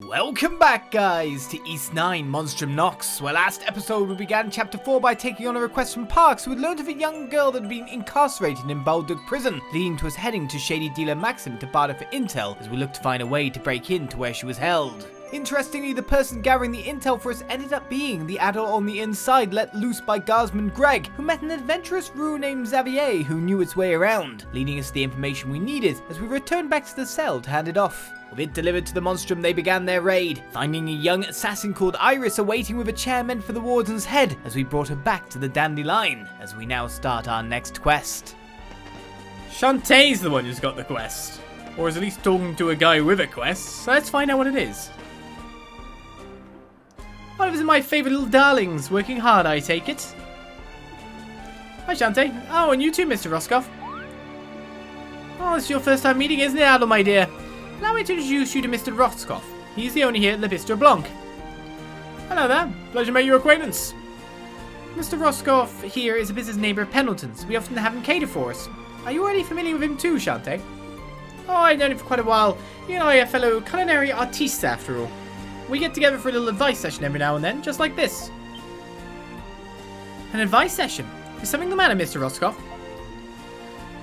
Welcome back, guys, to East 9 Monstrum Nox, where last episode we began Chapter 4 by taking on a request from Parks, who had learned of a young girl that had been incarcerated in Balduq prison, leading to us heading to shady dealer Maxim to barter for intel as we looked to find a way to break into where she was held. Interestingly, the person gathering the intel for us ended up being the Adol on the inside let loose by guardsman Greg, who met an adventurous Rue named Xavier who knew its way around, leading us the information we needed as we returned back to the cell to hand it off. With it delivered to the Monstrum, they began their raid, finding a young assassin called Iris awaiting with a chair meant for the warden's head as we brought her back to the dandelion, as we now start our next quest. Shantae's the one who's got the quest, or is at least talking to a guy with a quest, so let's find out what it is. One of my favourite little darlings, working hard I take it. Hi Shantae. Oh, and you too, Mr. Roscoff. Oh, it's your first time meeting, isn't it, Adol, my dear? Allow me to introduce you to Mr. Roscoff. He's the owner here at Le Bistro Blanc. Hello there. Pleasure to make your acquaintance. Mr. Roscoff here is a business neighbour of Pendleton's. We often have him cater for us. Are you already familiar with him too, Shantae? Oh, I've known him for quite a while. He and I are fellow culinary artistes after all. We get together for a little advice session every now and then, just like this. An advice session? Is something the matter, Mr. Roscoff?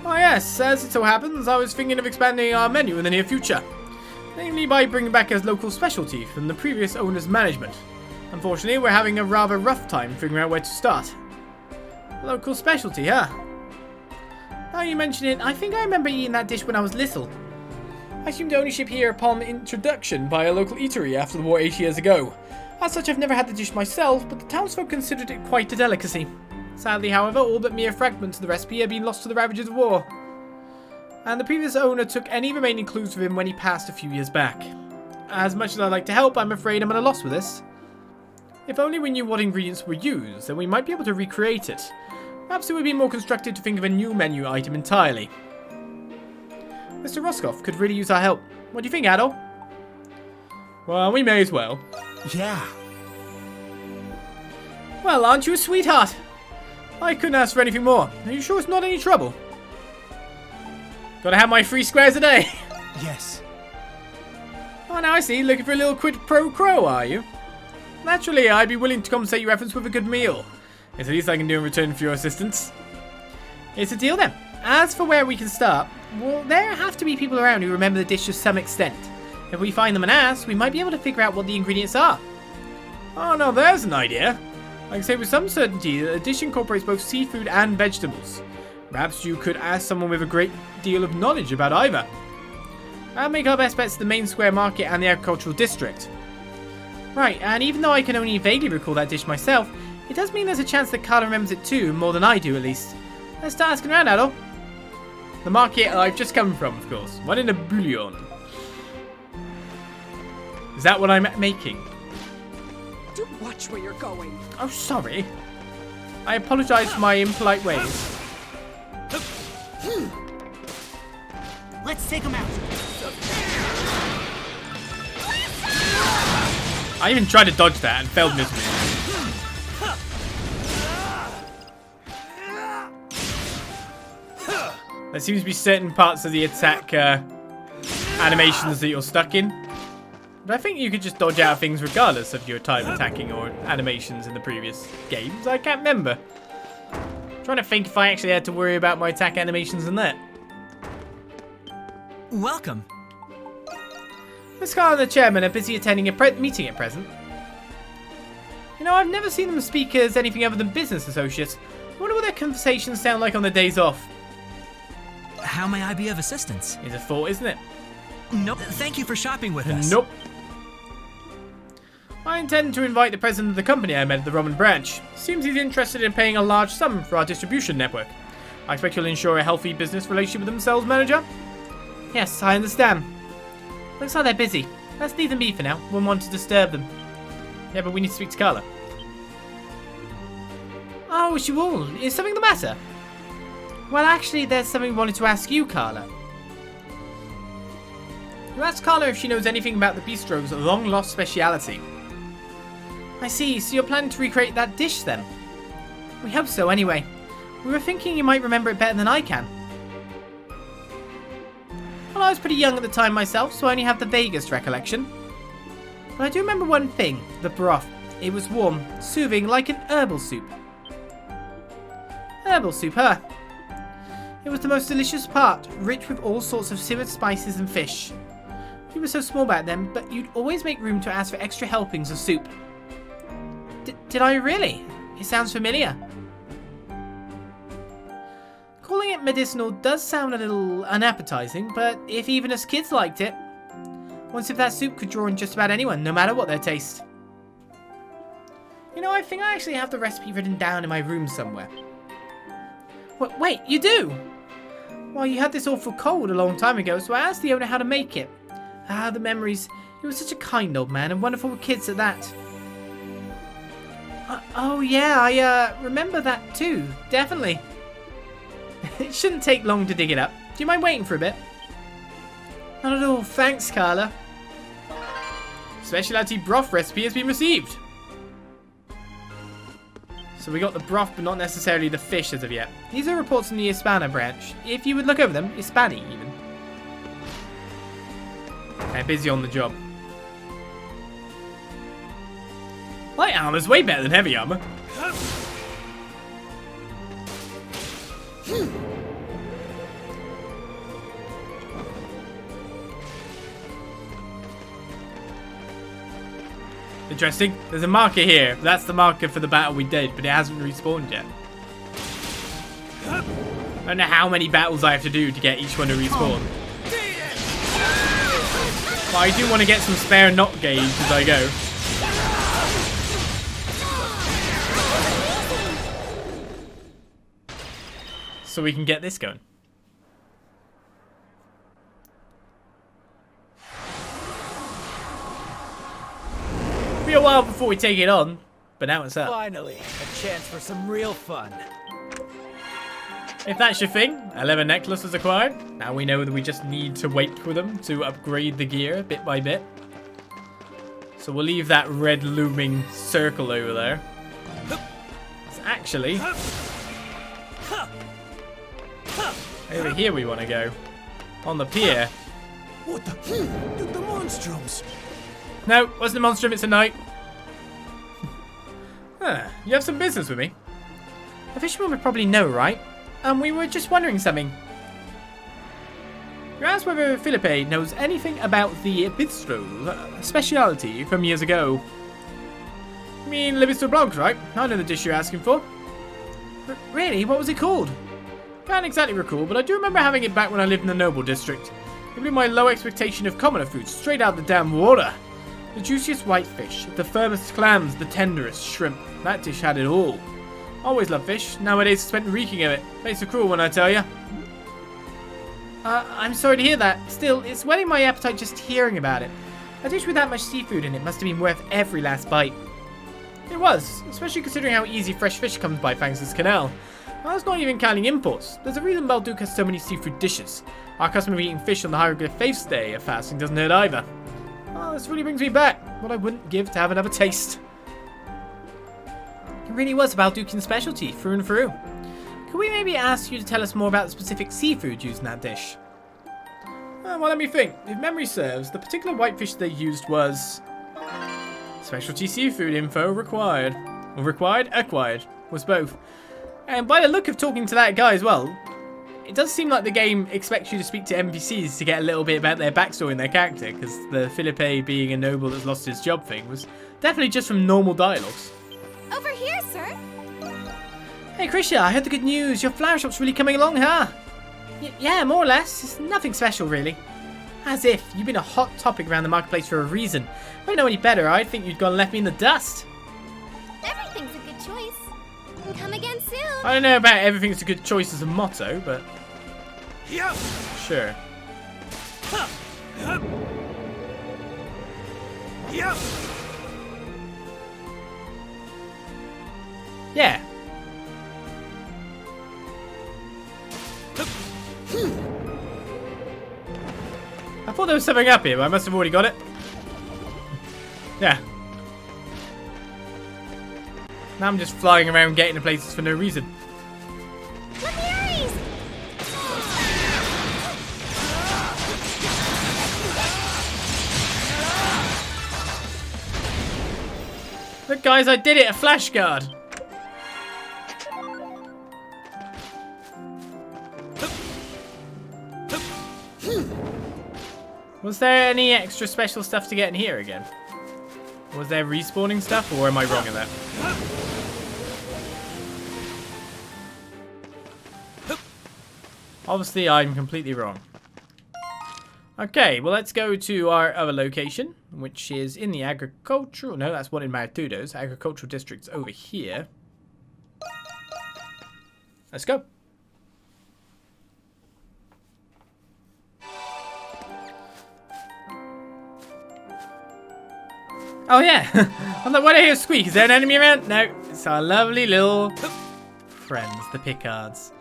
Oh yes, as it so happens, I was thinking of expanding our menu in the near future. Namely by bringing back a local specialty from the previous owner's management. Unfortunately, we're having a rather rough time figuring out where to start. Local specialty, huh? Now you mention it, I think I remember eating that dish when I was little. I assumed ownership here upon introduction by a local eatery after the war 8 years ago. As such, I've never had the dish myself, but the townsfolk considered it quite a delicacy. Sadly, however, all but mere fragments of the recipe have been lost to the ravages of war. And the previous owner took any remaining clues with him when he passed a few years back. As much as I'd like to help, I'm afraid I'm at a loss with this. If only we knew what ingredients were used, then we might be able to recreate it. Perhaps it would be more constructive to think of a new menu item entirely. Mr. Roscoff could really use our help. What do you think, Adol? Well, we may as well. Yeah. Well, aren't you a sweetheart? I couldn't ask for anything more. Are you sure it's not any trouble? Gotta have my 3 squares a day. Yes. Oh, now I see. Looking for a little quid pro quo, are you? Naturally, I'd be willing to compensate your efforts with a good meal. It's the least I can do in return for your assistance. It's a deal then. As for where we can start, well, there have to be people around who remember the dish to some extent. If we find them and ask, we might be able to figure out what the ingredients are. Oh, no, there's an idea. I can say with some certainty that the dish incorporates both seafood and vegetables. Perhaps you could ask someone with a great deal of knowledge about either. I'll make our best bets to the main square market and the agricultural district. Right, and even though I can only vaguely recall that dish myself, it does mean there's a chance that Carla remembers it too, more than I do at least. Let's start asking around, Adol. The market I've just come from, of course. One in a bouillon. Is that what I'm making? Do watch where you're going. Oh, sorry. I apologise for my impolite ways. Let's take him out. I even tried to dodge that and failed miserably. There seems to be certain parts of the attack animations that you're stuck in. But I think you could just dodge out of things regardless of your time attacking or animations in the previous games. I can't remember. I'm trying to think if I actually had to worry about my attack animations in that. Welcome. Miss Carl and the chairman are busy attending a meeting at present. You know, I've never seen them speak as anything other than business associates. I wonder what their conversations sound like on their days off. How may I be of assistance? Is a thought, isn't it? Nope. Thank you for shopping with us. Nope. I intend to invite the president of the company I met at the Roman branch. Seems he's interested in paying a large sum for our distribution network. I expect he'll ensure a healthy business relationship with themselves, manager. Yes, I understand. Looks like they're busy. Let's leave them be for now. Wouldn't want to disturb them. Yeah, but we need to speak to Carla. Oh, she will. Is something the matter? Well, actually, there's something we wanted to ask you, Carla. You asked Carla if she knows anything about the bistro's long-lost speciality. I see, so you're planning to recreate that dish then? We hope so, anyway. We were thinking you might remember it better than I can. Well, I was pretty young at the time myself, so I only have the vaguest recollection. But I do remember one thing, the broth. It was warm, soothing, like an herbal soup. Herbal soup, huh? It was the most delicious part, rich with all sorts of simmered spices and fish. You were so small back then, but you'd always make room to ask for extra helpings of soup. Did I really? It sounds familiar. Calling it medicinal does sound a little unappetizing, but if even us kids liked it, once if that soup could draw in just about anyone, no matter what their taste. You know, I think I actually have the recipe written down in my room somewhere. Wait, you do? Well, you had this awful cold a long time ago, so I asked the owner how to make it. Ah, the memories. He was such a kind old man and wonderful with kids at that. Oh yeah, I remember that too, definitely. It shouldn't take long to dig it up. Do you mind waiting for a bit? Not at all, thanks, Carla. Specialty broth recipe has been received. So we got the broth, but not necessarily the fish as of yet. These are reports from the Hispana branch. If you would look over them, Hispani even. Okay, busy on the job. Light armor's way better than heavy armor. Interesting. There's a marker here. That's the marker for the battle we did, but it hasn't respawned yet. I don't know how many battles I have to do to get each one to respawn. But I do want to get some spare knot gauge as I go. So we can get this going. It'll be a while before we take it on, but now it's up. Finally, a chance for some real fun. If that's your thing, a leather necklace is acquired. Now we know that we just need to wait for them to upgrade the gear bit by bit. So we'll leave that red looming circle over there. It's actually over here we want to go. On the pier. What the monstrums? No, wasn't a monstrum, it's a knight. You have some business with me. A fisherman would probably know, right? We were just wondering something. You asked whether Philippe knows anything about the bistro speciality from years ago. You mean Le Bistro Blanc, right? I know the dish you're asking for. Really? What was it called? Can't exactly recall, but I do remember having it back when I lived in the Noble District. It blew my low expectation of commoner foods straight out of the damn water. The juiciest whitefish, the firmest clams, the tenderest shrimp. That dish had it all. Always loved fish. Nowadays I spent reeking of it. Makes it cruel when I tell you. I'm sorry to hear that. Still, it's whetting my appetite just hearing about it. A dish with that much seafood in it must have been worth every last bite. It was, especially considering how easy fresh fish comes by thanks to this canal. I was not even counting imports. There's a reason Balduq has so many seafood dishes. Our custom of eating fish on the Hieroglyph Faith's Day of fasting doesn't hurt either. Oh, this really brings me back. What I wouldn't give to have another taste. It really was Balduqian specialty, through and through. Could we maybe ask you to tell us more about the specific seafood used in that dish? Well, let me think. If memory serves, the particular whitefish they used was... Specialty seafood info required. Or required? Acquired. Was both. And by the look of talking to that guy as well, it does seem like the game expects you to speak to NPCs to get a little bit about their backstory and their character, because the Philippe being a noble that's lost his job thing was definitely just from normal dialogues. Over here, sir. Hey, Krisha, I heard the good news. Your flower shop's really coming along, huh? Yeah, more or less. It's nothing special, really. As if. You've been a hot topic around the marketplace for a reason. If I know any better, I'd think you'd gone and left me in the dust. Everything's a good choice. Come again soon. I don't know about everything's a good choice as a motto, but... Sure. Yeah. I thought there was something up here, but I must have already got it. Yeah. Now I'm just flying around getting to places for no reason. Look, guys, I did it. A flash guard. Was there any extra special stuff to get in here again? Was there respawning stuff, or am I wrong in that? Obviously, I'm completely wrong. Okay, well, let's go to our other location, which is in the agricultural... No, that's one in Maretudos. Agricultural district's over here. Let's go. Oh, yeah. I'm like, what I hear a squeak? Is there an enemy around? No, it's our lovely little friends, the Picards.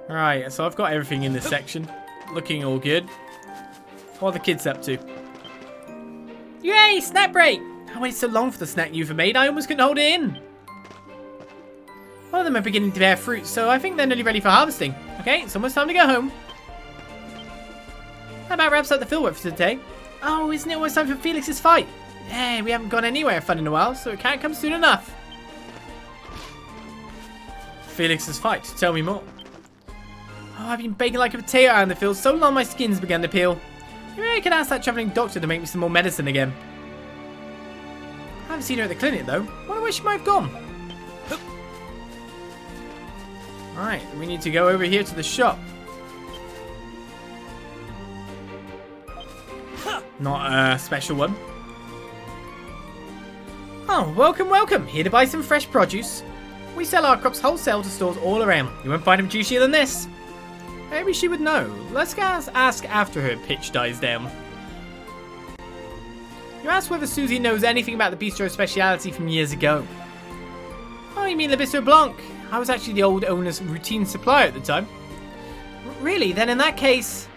Right, so I've got everything in this section. Looking all good. What are the kids up to? Yay, snack break! I waited so long for the snack you've made, I almost couldn't hold it in. One of them are beginning to bear fruit, so I think they're nearly ready for harvesting. Okay, it's almost time to go home. How about wraps up the fieldwork for today? Oh, isn't it almost time for Felix's fight? Hey, we haven't gone anywhere fun in a while, so it can't come soon enough. Felix's fight, tell me more. Oh, I've been baking like a potato out in the field so long my skin's begun to peel. Maybe I could ask that travelling doctor to make me some more medicine again. I haven't seen her at the clinic though. Wonder where she might have gone. Alright, we need to go over here to the shop. Not a special one. Oh, welcome, welcome. Here to buy some fresh produce. We sell our crops wholesale to stores all around. You won't find them juicier than this. Maybe she would know. Let's ask after her pitch dies down. You asked whether Susie knows anything about the bistro speciality from years ago. Oh, you mean Le Bistro Blanc? I was actually the old owner's routine supplier at the time. Really? Then in that case...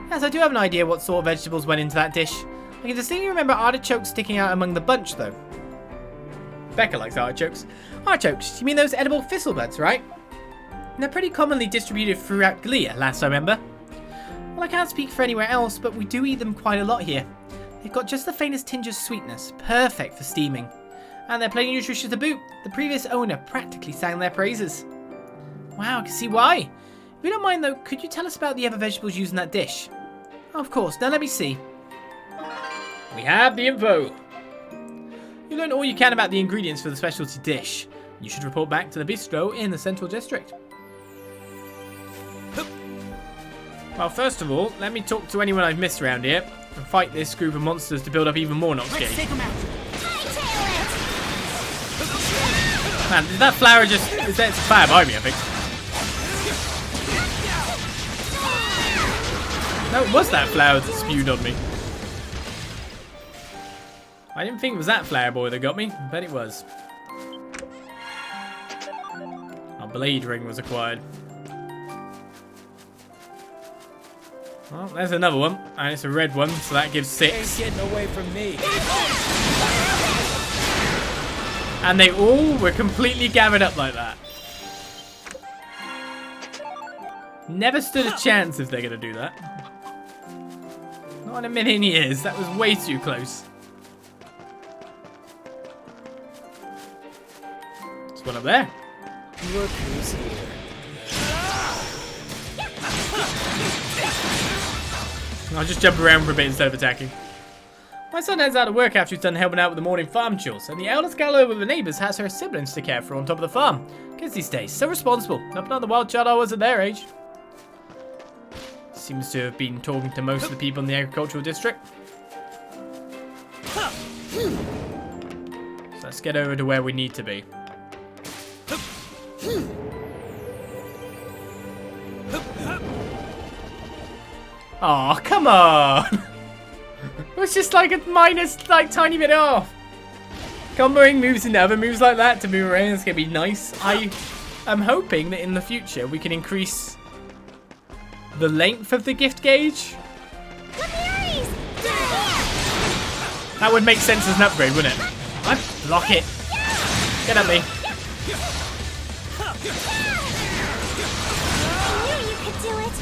Yes, I do have an idea what sort of vegetables went into that dish. I can distinctly remember artichokes sticking out among the bunch, though. Becca likes artichokes. Artichokes? You mean those edible thistle buds, right? They're pretty commonly distributed throughout Galia, last I remember. Well, I can't speak for anywhere else, but we do eat them quite a lot here. They've got just the faintest tinge of sweetness, perfect for steaming. And they're plenty nutritious to boot. The previous owner practically sang their praises. Wow, I can see why. If you don't mind though, could you tell us about the other vegetables used in that dish? Oh, of course, now let me see. We have the info. You learn all you can about the ingredients for the specialty dish. You should report back to the bistro in the central district. Well, first of all, let me talk to anyone I've missed around here and fight this group of monsters to build up even more Nox gauge. Take them out. Man, did that flower just... It's a fire by me, I think. No, it was that flower that spewed on me. I didn't think it was that flower boy that got me, but it was. A blade ring was acquired. Well, there's another one, and it's a red one, so that gives 6. Ain't getting away from me. And they all were completely gathered up like that. Never stood a chance if they're going to do that. Not in a million years. That was way too close. There's one up there. Look who's here. I'll just jump around for a bit instead of attacking. My son heads out of work after he's done helping out with the morning farm chores, and the eldest gal over the neighbours has her siblings to care for on top of the farm. Kids these days, so responsible. Not the wild child I was at their age. Seems to have been talking to most of the people in the agricultural district. So let's get over to where we need to be. Oh, come on! It was just like a minus, like, tiny bit off. Comboing moves into other moves like that to move around is going to be nice. I am hoping that in the future we can increase the length of the gift gauge. That would make sense as an upgrade, wouldn't it? I block it. Get at me. I knew you could do it.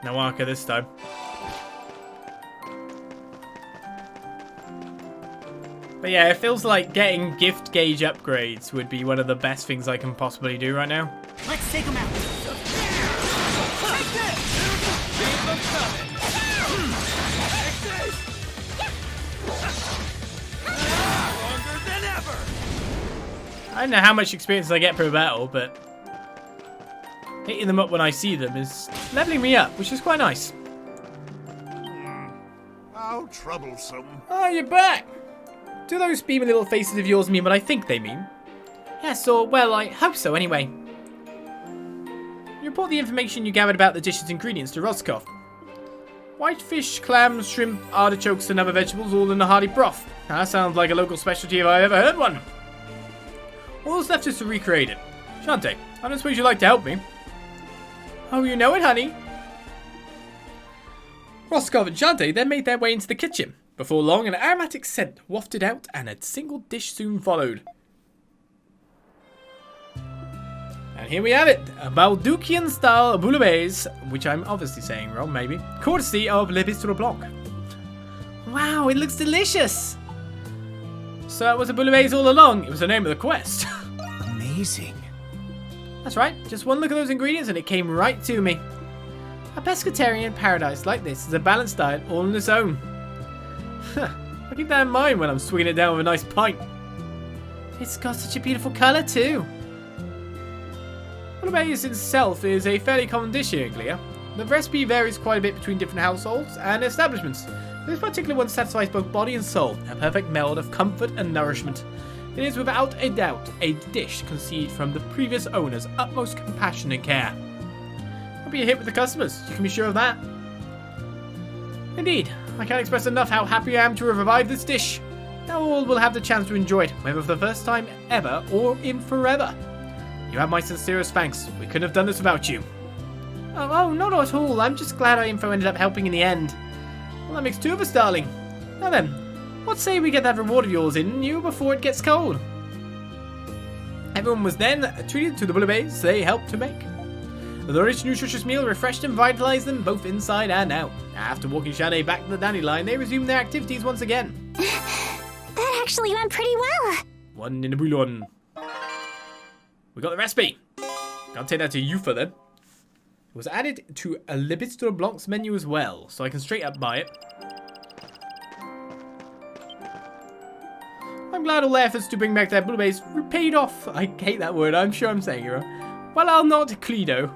No Arca this time. But yeah, it feels like getting gift gauge upgrades would be one of the best things I can possibly do right now. Let's take him out. I don't know how much experience I get per battle, but hitting them up when I see them is leveling me up, which is quite nice. How troublesome. Oh, you're back! Do those beaming little faces of yours mean what I think they mean? Yes, or, well, I hope so anyway. You report the information you gathered about the dish's ingredients to Roscoff. Whitefish, clams, shrimp, artichokes and other vegetables all in a hearty broth. That sounds like a local specialty if I ever heard one. All that's left is to recreate it. Shante, I don't suppose you'd like to help me. Oh, you know it, honey. Roscoff and Shante then made their way into the kitchen. Before long, an aromatic scent wafted out and a single dish soon followed. And here we have it, a Balduqian style bouillabaisse, which I'm obviously saying wrong, maybe, courtesy of Le Bistro Blanc. Wow, it looks delicious! So it was a bouillabaisse all along, it was the name of the quest. Amazing. That's right, just one look at those ingredients and it came right to me. A pescatarian paradise like this is a balanced diet all on its own. I'll keep that in mind when I'm swinging it down with a nice pint. It's got such a beautiful colour too. Bouillabaisse itself is a fairly common dish here in Glia. The recipe varies quite a bit between different households and establishments. This particular one satisfies both body and soul, a perfect meld of comfort and nourishment. It is without a doubt a dish conceived from the previous owner's utmost compassion and care. I'll be a hit with the customers, you can be sure of that. Indeed, I can't express enough how happy I am to have revived this dish. Now all will have the chance to enjoy it, whether for the first time ever or in forever. You have my sincerest thanks. We couldn't have done this without you. Oh, not at all. I'm just glad our info ended up helping in the end. Well, that makes two of us, darling. Now then, what say we get that reward of yours in you before it gets cold? Everyone was then treated to the bouillabaisse they helped to make. The rich, nutritious meal refreshed and vitalized them both inside and out. After walking Shannon back to the dandelion, they resumed their activities once again. That actually went pretty well. One in a bouillon. We got the recipe. I'll take that to Yufa then. It was added to a Le Bistro Blanc's menu as well, so I can straight up buy it. I'm glad all the efforts to bring back that bouillabaisse paid off. I hate that word, I'm sure I'm saying it wrong. Well, I'll not Cluedo.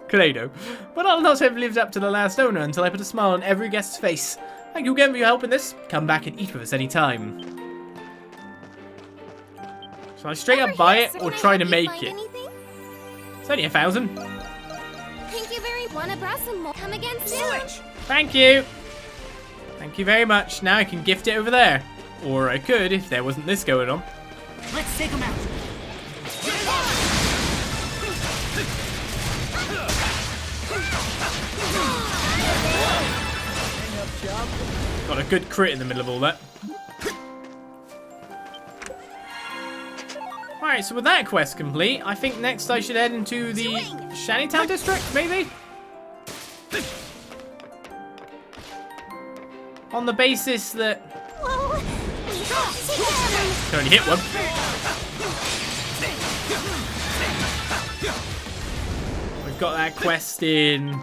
Cluedo. But I'll not have lived up to the last owner until I put a smile on every guest's face. Thank you again for your help in this. Come back and eat with us anytime. Shall I straight up buy it or try to make it? It's only 1,000. Thank you very much. Wanna brought some more? Come again soon. Thank you. Thank you very much. Now I can gift it over there. Or I could if there wasn't this going on. Let's take him out. Got a good crit in the middle of all that. Alright, so with that quest complete, I think next I should head into the Shantytown district, maybe? On the basis that... Whoa. Can only hit one. We've got that quest in...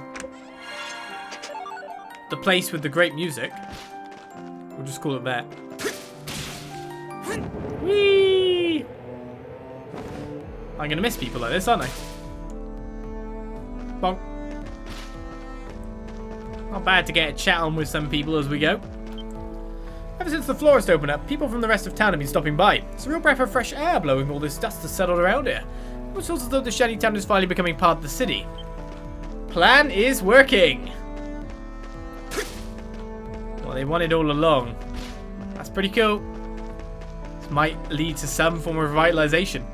the place with the great music. We'll just call it that. Whee! I'm gonna miss people like this, aren't I? Bonk. Not bad to get a chat on with some people as we go. Ever since the florist opened up, people from the rest of town have been stopping by. It's a real breath of fresh air blowing all this dust has settled around here. It feels as though the Shantytown is finally becoming part of the city. Plan is working! Well, they wanted all along. That's pretty cool. This might lead to some form of revitalization.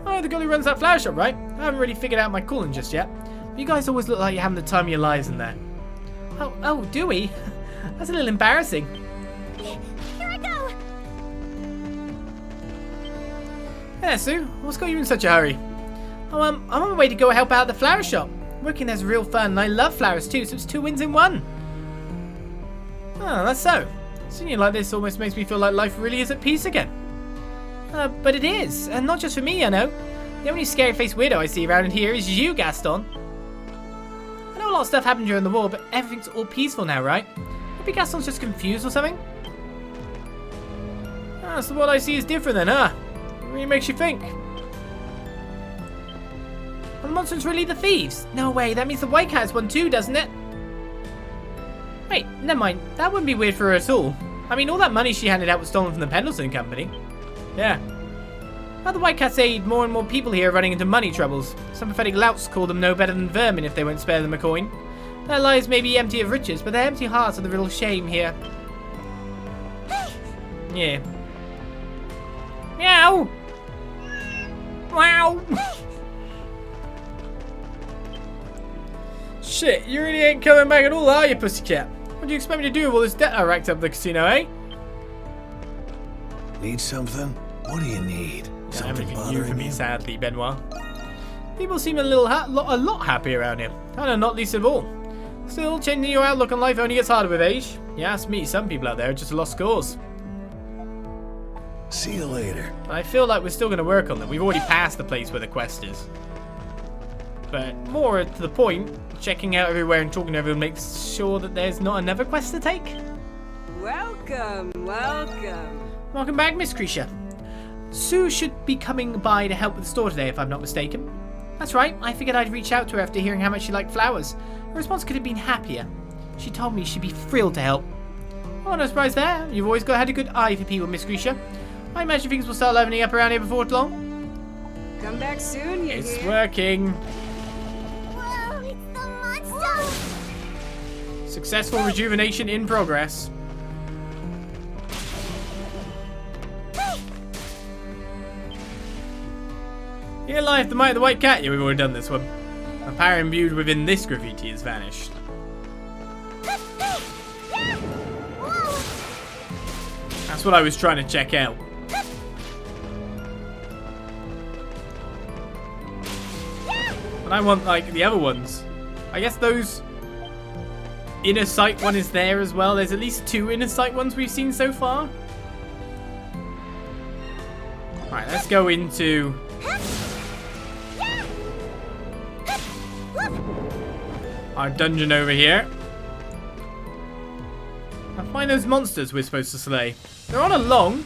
Oh, the girl who runs that flower shop, right? I haven't really figured out my calling just yet. But you guys always look like you're having the time of your lives in there. Oh, do we? That's a little embarrassing. Here I go. Hey, Sue. What's got you in such a hurry? Oh, I'm on my way to go help out at the flower shop. Working there's real fun, and I love flowers too, so it's 2 wins in 1. Oh, that's so. Seeing you like this almost makes me feel like life really is at peace again. But it is, and not just for me, I know. The only scary-faced weirdo I see around here is you, Gaston. I know a lot of stuff happened during the war, but everything's all peaceful now, right? Maybe Gaston's just confused or something? So what I see is different then, huh? It really makes you think. Are the monsters really the thieves? No way, that means the White Cat's one too, doesn't it? Wait, never mind. That wouldn't be weird for her at all. I mean, all that money she handed out was stolen from the Pendleton Company. Yeah. Now the White Cats aid more and more people here running into money troubles. Some pathetic louts call them no better than vermin if they won't spare them a coin. Their lives may be empty of riches, but their empty hearts are the real shame here. Yeah. Meow! Wow! Shit, you really ain't coming back at all, are you, pussycat? What do you expect me to do with all this debt I racked up at the casino, eh? Need something? What do you need? Something Everything new for bothering me, you? sadly, Benoit. People seem a lot happy around here. I know, not least of all. Still, changing your outlook on life only gets harder with age. You ask me, some people out there are just lost cause. See you later. I feel like we're still going to work on them. We've already passed the place where the quest is. But more to the point, checking out everywhere and talking to everyone makes sure that there's not another quest to take. Welcome, welcome. Welcome back, Miss Creature. Sue should be coming by to help with the store today, if I'm not mistaken. That's right, I figured I'd reach out to her after hearing how much she liked flowers. Her response could have been happier. She told me she'd be thrilled to help. Oh, no surprise there. You've always had a good eye for people, Miss Creature. I imagine things will start livening up around here before long. Come back soon, you It's hear? working. Whoa, it's the monster! Successful rejuvenation in progress. Here lieth the might of the White Cat. Yeah, we've already done this one. The power imbued within this graffiti has vanished. That's what I was trying to check out. And I want, like, the other ones. I guess those inner sight one is there as well. There's at least 2 inner sight ones we've seen so far. Right, let's go into our dungeon over here. And find those monsters we're supposed to slay. They're on a long,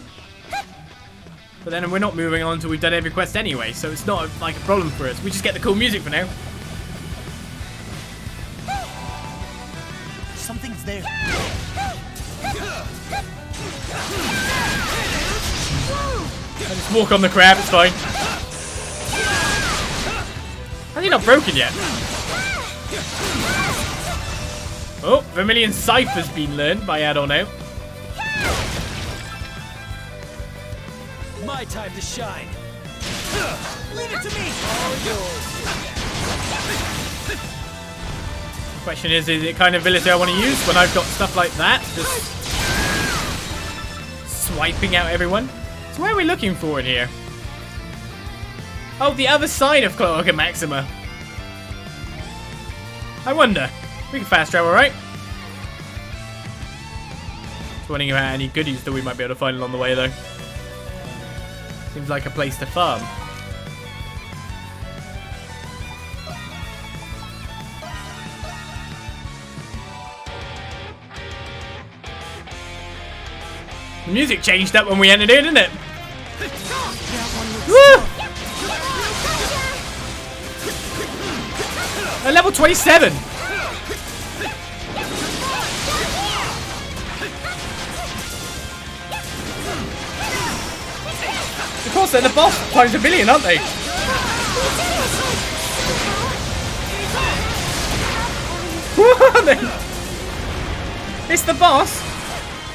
but then we're not moving on until we've done every quest anyway, so it's not like a problem for us. We just get the cool music for now. Something's there. I just walk on the crab, it's fine. How's he not broken yet? Oh, Vermilion Scythe has been learned by Adol now. My time to shine. Leave it to me. The question is it kind of ability I want to use when I've got stuff like that? Just swiping out everyone. So where are we looking for in here? Oh, the other side of Cloaca Maxima. I wonder. We can fast travel, right? Just wondering about any goodies that we might be able to find along the way, though. Seems like a place to farm. The music changed up when we entered in, didn't it? Woo! At level 27! Of course, they're the boss times a billion, aren't they? It's the boss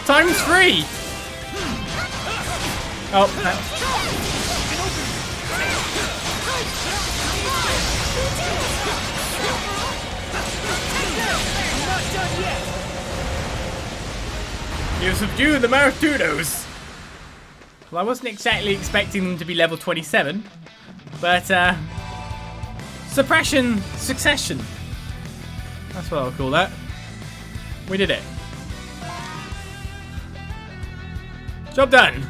times 3. Oh, you subdue the Maretudos. Well, I wasn't exactly expecting them to be level 27, but suppression succession. That's what I'll call that. We did it. Job done.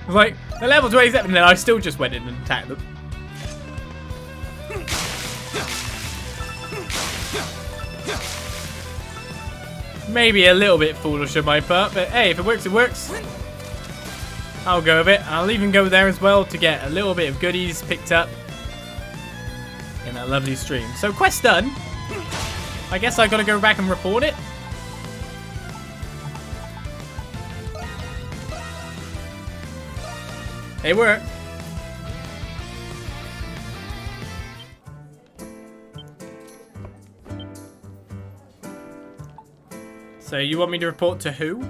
Like, at level 27, and then I still just went in and attacked them. Maybe a little bit foolish on my part, but hey, if it works, it works. I'll go with it. I'll even go there as well to get a little bit of goodies picked up in that lovely stream. So, quest done. I guess I gotta go back and report it. They work. So you want me to report to who?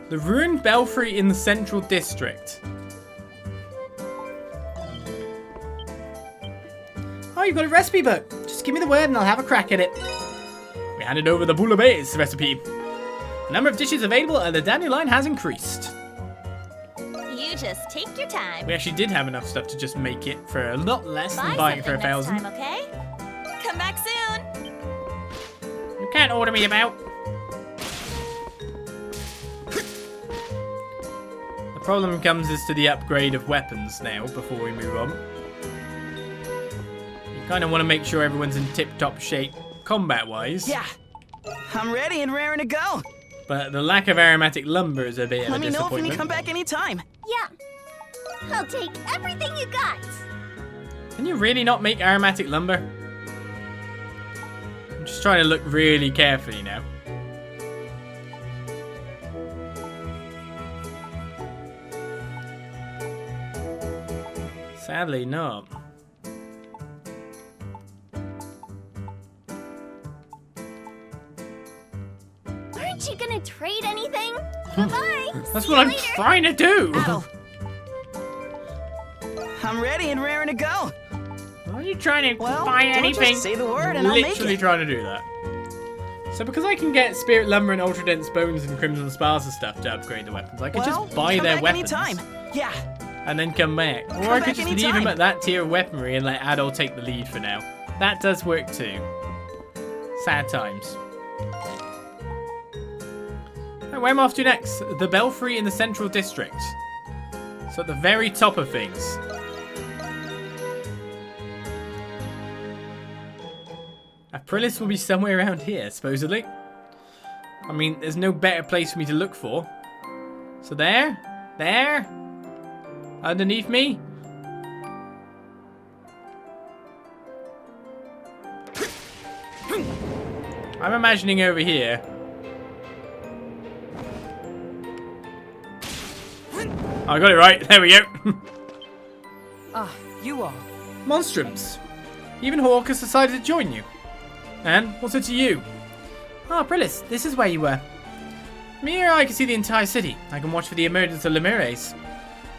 The Ruined Belfry in the Central District. Oh, you've got a recipe book. Just give me the word and I'll have a crack at it. We handed over the bouillabaisse recipe. The number of dishes available and the dandelion has increased. You just take your time. We actually did have enough stuff to just make it for a lot less than Buy buying it for something next 1,000. time, okay? Come back soon. You can't order me about. The problem comes is to the upgrade of weapons now before we move on. You kind of want to make sure everyone's in tip-top shape combat-wise. Yeah, I'm ready and raring to go. But the lack of aromatic lumber is a bit of a Let me know if you disappointment. need to come back anytime. Yeah. I'll take everything you got. Can you really not make aromatic lumber? I'm just trying to look really carefully now. Sadly not. Aren't you gonna trade anything? Bye-bye. That's See what you I'm later. trying to do. Adol. I'm ready and raring to go. Are you trying to Well, buy don't anything? just say the word and I'll make Literally it. trying to do that. So because I can get spirit lumber and ultra dense bones and crimson spars and stuff to upgrade the weapons, I could Well, just buy come their back weapons anytime. Yeah. and then come back. Or Come I could back just leave anytime. him at that tier of weaponry and let Adol take the lead for now. That does work too. Sad times. Right, where am I off to next? The Belfry in the Central District. So at the very top of things. Aprilis will be somewhere around here, supposedly. I mean, there's no better place for me to look for. So there, underneath me. I'm imagining over here. I got it right. There we go. You all. Monstrums. Even Hawk has decided to join you. And what's it to you? Ah, Prillis, this is where you were. From here I can see the entire city. I can watch for the emergence of Lemures.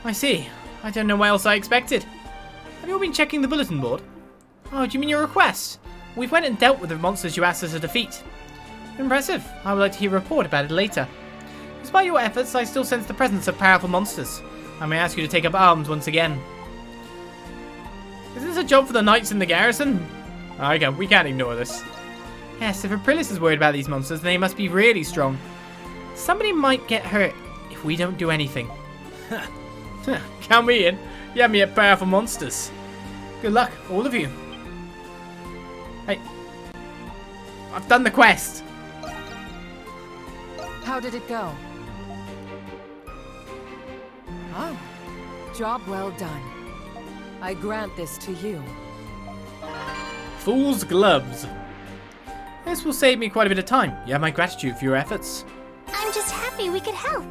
I see. I don't know what else I expected. Have you all been checking the bulletin board? Oh, do you mean your request? We've went and dealt with the monsters you asked us to defeat. Impressive. I would like to hear a report about it later. Despite your efforts, I still sense the presence of powerful monsters. I may ask you to take up arms once again. Is this a job for the knights in the garrison? Okay, we can't ignore this. Yes, if Aprilis is worried about these monsters, then they must be really strong. Somebody might get hurt if we don't do anything. Count me in. You have me at powerful monsters. Good luck, all of you. Hey. I've done the quest. How did it go? Oh, job well done. I grant this to you. Fool's gloves. This will save me quite a bit of time. You have my gratitude for your efforts. I'm just happy we could help.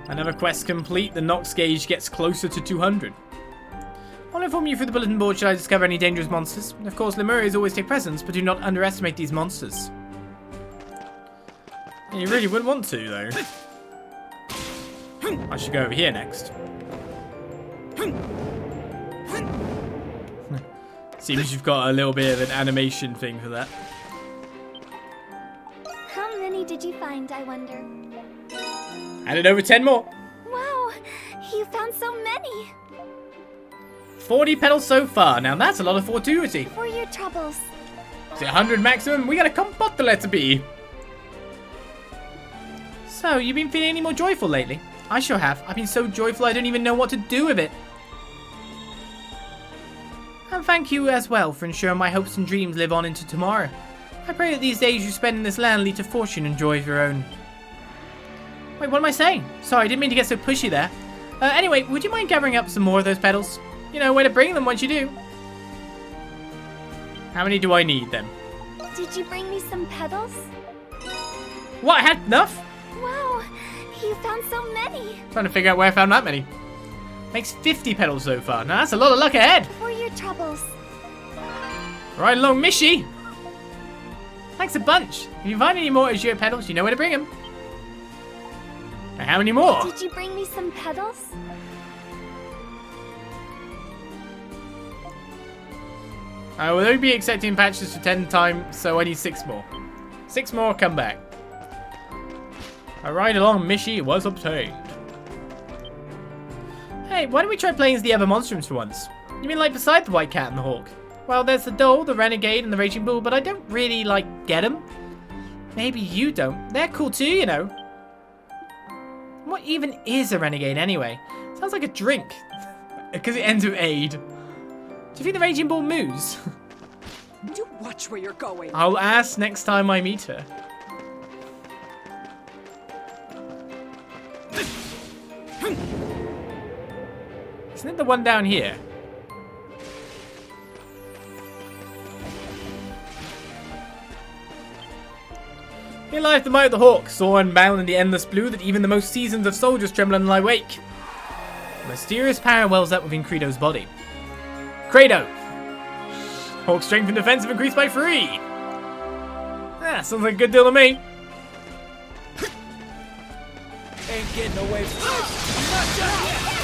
Another quest complete, the Nox gauge gets closer to 200. I'll inform you through the bulletin board should I discover any dangerous monsters. Of course, Lemures always take precedence, but do not underestimate these monsters. You really wouldn't want to, though. I should go over here next. Seems you've got a little bit of an animation thing for that. How many did you find, I wonder? Added over 10 more. Wow, you found so many. 40 petals so far. Now that's a lot of fortuity. For your troubles. Is it 100 maximum? We gotta compot the letter B. So, you been feeling any more joyful lately? I sure have. I've been so joyful I don't even know what to do with it. And thank you as well for ensuring my hopes and dreams live on into tomorrow. I pray that these days you spend in this land lead to fortune and joy of your own. Wait, what am I saying? Sorry, I didn't mean to get so pushy there. Anyway, would you mind gathering up some more of those petals? You know, where to bring them once you do. How many do I need then? Did you bring me some petals? What, I had enough? Wow, you found so many. Trying to figure out where I found that many. Makes 50 petals so far. Now that's a lot of luck ahead. For your troubles. Right along, Mishy. Thanks a bunch. If you find any more azure petals, you know where to bring them. Now, how many more? Did you bring me some petals? I will only be accepting patches for 10 times, so I need 6 more. 6 more, come back. A ride along Mishy was obtained. Hey, why don't we try playing as the other monstrums for once? You mean like beside the white cat and the hawk? Well, there's the Adol, the renegade, and the raging bull, but I don't really, like, get them. Maybe you don't. They're cool too, you know. What even is a renegade anyway? Sounds like a drink. Because it ends with aid. Do you think the raging bull moves? You watch where you're going. I'll ask next time I meet her. Isn't it the one down here? In life, the might of the hawk, soar and bound in the endless blue that even the most seasoned of soldiers tremble and lie awake. A mysterious power wells up within Credo's body. Credo! Hawk strength and defense have increased by 3! Ah, sounds like a good deal to me. Ain't getting away from this. I'm not done yet.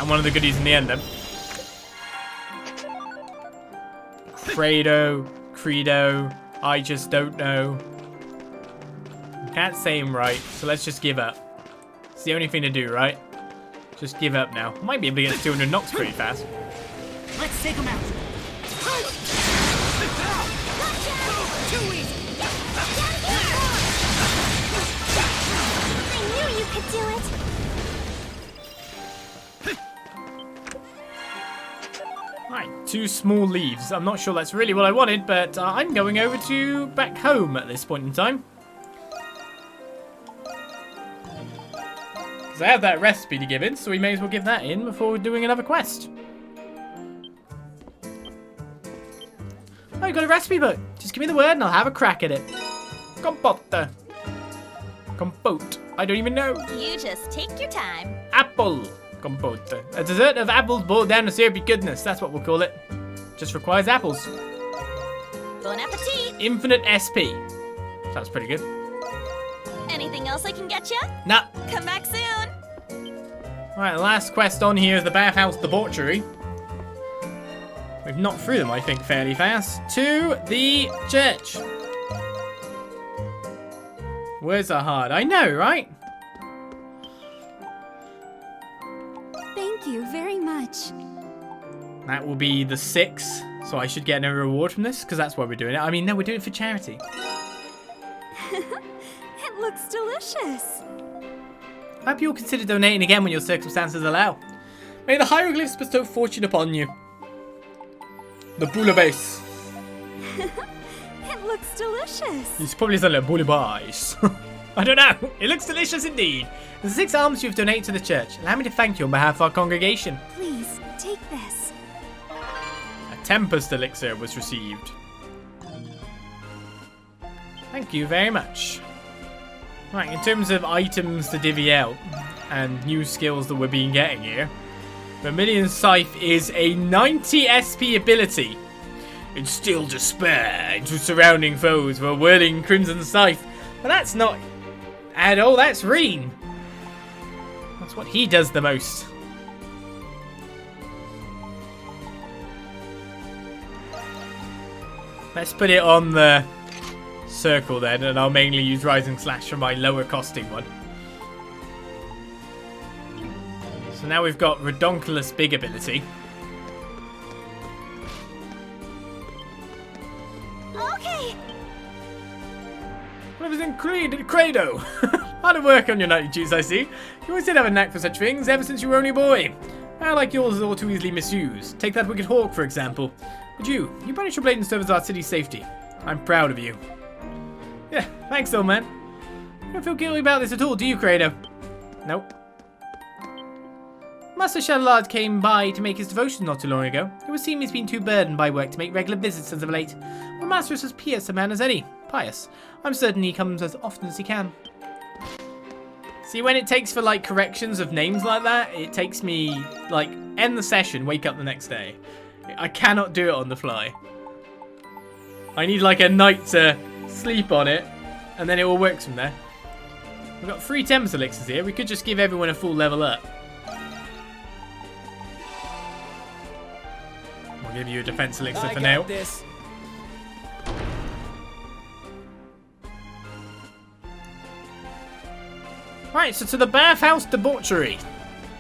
And one of the goodies in the end then. Credo, I just don't know. Can't say him right, so let's just give up. It's the only thing to do, right? Just give up now. Might be able to get 200 Nox pretty fast. Let's take him out. I knew you could do it. Right, 2 small leaves. I'm not sure that's really what I wanted, but I'm going over to back home at this point in time. Because I have that recipe to give in, so we may as well give that in before doing another quest. Oh, you got a recipe book. Just give me the word and I'll have a crack at it. Compote. Compote. I don't even know. You just take your time. Apple compote. A dessert of apples boiled down to syrupy goodness. That's what we'll call it. Just requires apples. Bon appetit. Infinite SP. Sounds pretty good. Anything else I can get you? Nah. Come back soon. Right, the last quest on here is the Bathhouse Debauchery. We've knocked through them, I think, fairly fast. To the church. Words are hard. I know, right? Thank you very much. That will be the 6. So I should get no reward from this, because that's why we're doing it. I mean, no, we're doing it for charity. It looks delicious. I hope you'll consider donating again when your circumstances allow. May the hieroglyphs bestow fortune upon you. The bouillabaisse. It looks delicious. It's probably something like bouillabaisse. I don't know. It looks delicious indeed. The 6 alms you've donated to the church. Allow me to thank you on behalf of our congregation. Please, take this. A Tempest elixir was received. Thank you very much. Right, in terms of items to divvy out and new skills that we're being getting here, Vermilion Scythe is a 90 SP ability. Instill despair into surrounding foes with a whirling crimson scythe. But that's not Adol, that's Reen. That's what he does the most. Let's put it on the circle then, and I'll mainly use Rising Slash for my lower costing one. So now we've got Redonkulous Big ability. Okay. What was in Credo? Hard at work on your night duties, I see. You always did have a knack for such things, ever since you were only a boy. How like yours is all too easily misused. Take that wicked hawk, for example. But you punish your blatant service our city's safety. I'm proud of you. Yeah, thanks though, man. You don't feel guilty about this at all, do you, Credo? Nope. Master Shadowlard came by to make his devotion not too long ago. It would seem he's been too burdened by work to make regular visits as of late. Well, Master is as pious a man as any. Pious. I'm certain he comes as often as he can. See, when it takes for, like, corrections of names like that, it takes me, like, end the session, wake up the next day. I cannot do it on the fly. I need, like, a night to sleep on it, and then it all works from there. We've got 3 Tempest Elixirs here. We could just give everyone a full level up. We'll give you a defense elixir for now. This. Right, so to the Bathhouse Debauchery.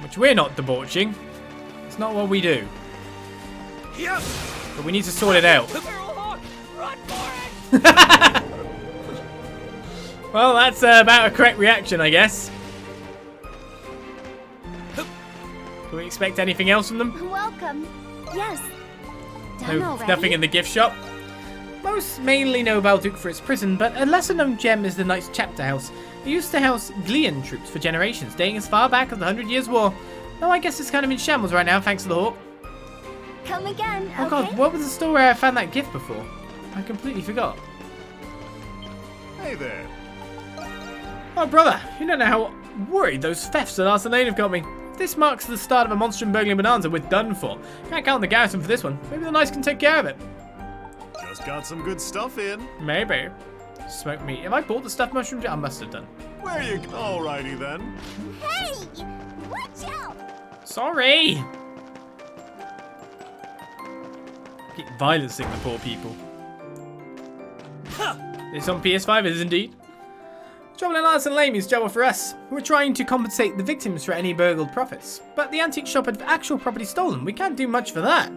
Which we're not debauching. It's not what we do. But we need to sort it out. Run for it! Well, that's about a correct reaction, I guess. Can we expect anything else from them? Welcome. Yes. Done already? Nothing in the gift shop. Most mainly know Balduq for its prison, but a lesser-known gem is the Knight's Chapter House. It used to house Glean troops for generations, dating as far back as the 100 Years' War. Though I guess it's kind of in shambles right now, thanks to the hawk. Come again, Oh okay? god, what was the store where I found that gift before? I completely forgot. Hey there. Oh brother, you don't know how worried those thefts at Arsenal have got me. If this marks the start of a monstrum burglary bonanza, we're done for. Can't count on the garrison for this one. Maybe the Knights can take care of it. Just got some good stuff in. Maybe. Smoke meat. Have I bought the stuffed mushrooms? I must have done. Where you? Alrighty then. Hey! Watch out! Sorry! Keep violencing the poor people. It's on PS5, it is indeed. Trouble in Arts and Lame is trouble for us. We're trying to compensate the victims for any burgled profits. But the antique shop had actual property stolen. We can't do much for that.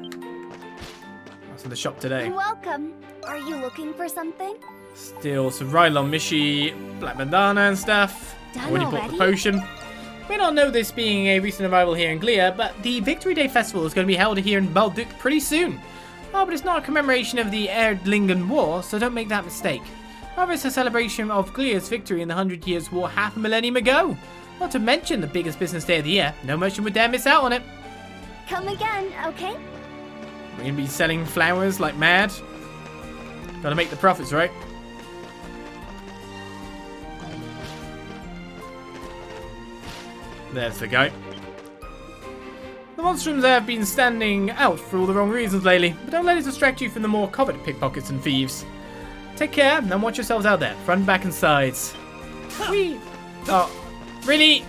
That's in the shop today. Welcome. Are you looking for something? Still some Rylon Mishi, Black Bandana and stuff. Done Already bought the already? potion. May not know this being a recent arrival here in Glea, but the Victory Day Festival is going to be held here in Balduq pretty soon. Oh, but it's not a commemoration of the Erdlingen War, so don't make that mistake. Rather, it's a celebration of Glea's victory in the 100 Years' War half a millennium ago. Not to mention the biggest business day of the year. No merchant would dare miss out on it. Come again, okay? We're going to be selling flowers like mad. Gotta make the profits, right? There's the guy. The monstrums have been standing out for all the wrong reasons lately, but don't let it distract you from the more covert pickpockets and thieves. Take care, and watch yourselves out there, front, back, and sides. Whee! Oh, really?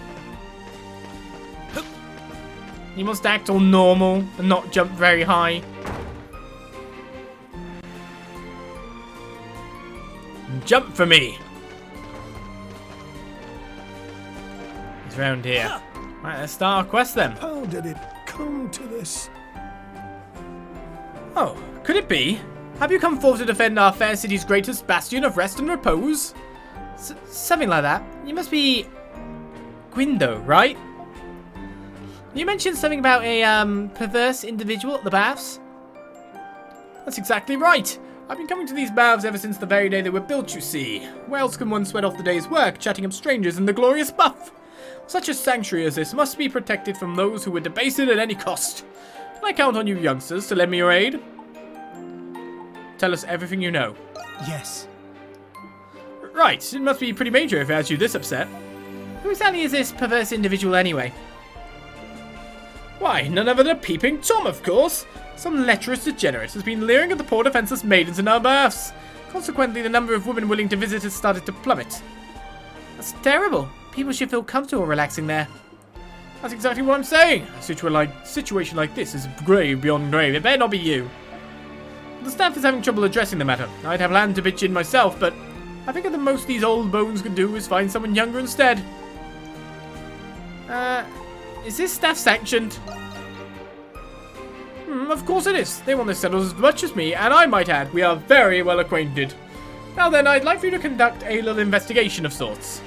You must act all normal and not jump very high. Jump for me! He's round here. Right, let's start our quest then. How did it come to this? Oh, could it be? Have you come forth to defend our fair city's greatest bastion of rest and repose? Something like that. You must be Gwyndo, right? You mentioned something about a perverse individual at the baths? That's exactly right. I've been coming to these baths ever since the very day they were built, you see. Where else can one sweat off the day's work, chatting up strangers in the glorious buff? Such a sanctuary as this must be protected from those who would debase it at any cost. Can I count on you youngsters to lend me your aid? Tell us everything you know. Yes. Right, it must be pretty major if it has you this upset. Who exactly is this perverse individual anyway? Why, none other than Peeping Tom, of course. Some lecherous degenerate has been leering at the poor defenseless maidens in our baths. Consequently, the number of women willing to visit has started to plummet. That's terrible. People should feel comfortable relaxing there. That's exactly what I'm saying. A situation like this is grave beyond grave. It better not be you. The staff is having trouble addressing the matter. I'd have land to bitch in myself, but I think at the most these old bones can do is find someone younger instead. Is this staff sanctioned? Of course it is. They want this settled as much as me, and I might add, we are very well acquainted. Now then, I'd like for you to conduct a little investigation of sorts.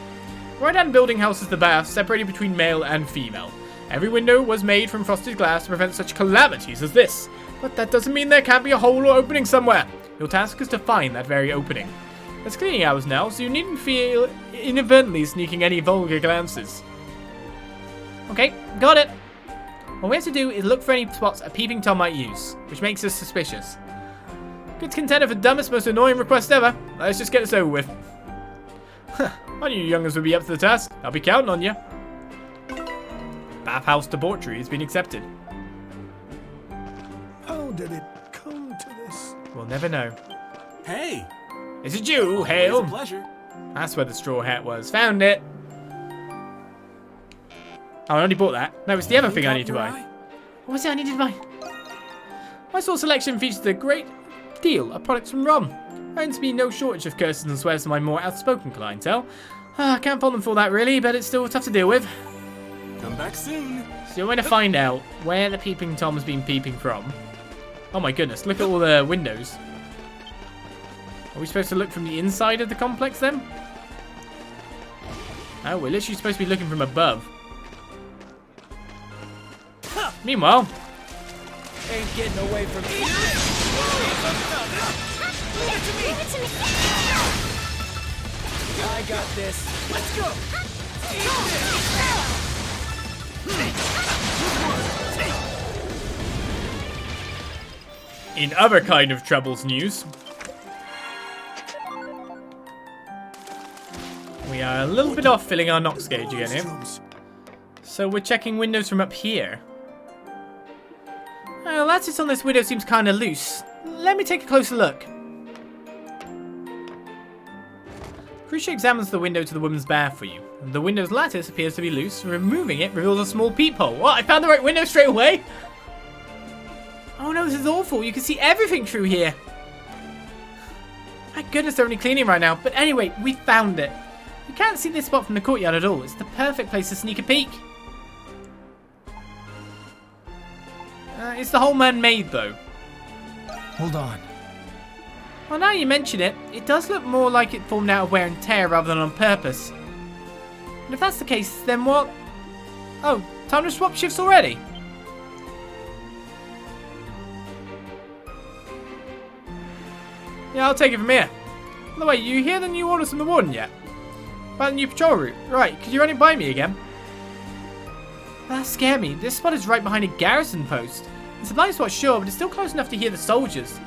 Right-hand building houses the bath, separated between male and female. Every window was made from frosted glass to prevent such calamities as this. But that doesn't mean there can't be a hole or opening somewhere. Your task is to find that very opening. It's cleaning hours now, so you needn't feel inadvertently sneaking any vulgar glances. Okay, got it. What we have to do is look for any spots a peeping Tom might use, which makes us suspicious. Good contender for dumbest, most annoying request ever. Let's just get this over with. I knew you youngers would be up to the task. I'll be counting on you. Bathhouse Debauchery has been accepted. How did it come to this? We'll never know. Hey! Is it you, It's a Hale? pleasure. That's where the straw hat was. Found it. Oh, I already bought that. No, it's the other thing I need to buy. What was it I needed to buy? My store selection features a great deal of products from Rom. There owns me no shortage of curses and swears to my more outspoken clientele. I can't fault them for that really, but it's still tough to deal with. Come back soon. So you're going to find out where the peeping Tom's been peeping from. Oh my goodness, look at all the windows. Are we supposed to look from the inside of the complex then? Oh, we're literally supposed to be looking from above. Meanwhile, Ain't getting away from me. I got this. Let's go. in other kind of troubles news, we are a little bit off filling our Nox gauge again here. So we're checking windows from up here. Well, that sits on this window seems kind of loose. Let me take a closer look. Crucia examines the window to the woman's bath for you. The window's lattice appears to be loose. Removing it reveals a small peephole. What? I found the right window straight away? Oh no, this is awful. You can see everything through here. My goodness, they're only cleaning right now. But anyway, we found it. You can't see this spot from the courtyard at all. It's the perfect place to sneak a peek. It's the whole man-made though. Hold on. Well, now you mention it, it does look more like it formed out of wear and tear rather than on purpose. And if that's the case, then what? Oh, time to swap shifts already? Yeah, I'll take it from here. By the way, you hear the new orders from the warden yet? About the new patrol route? Right, could you run it by me again? That scared me. This spot is right behind a garrison post. It's a blind spot, sure, but it's still close enough to hear the soldiers.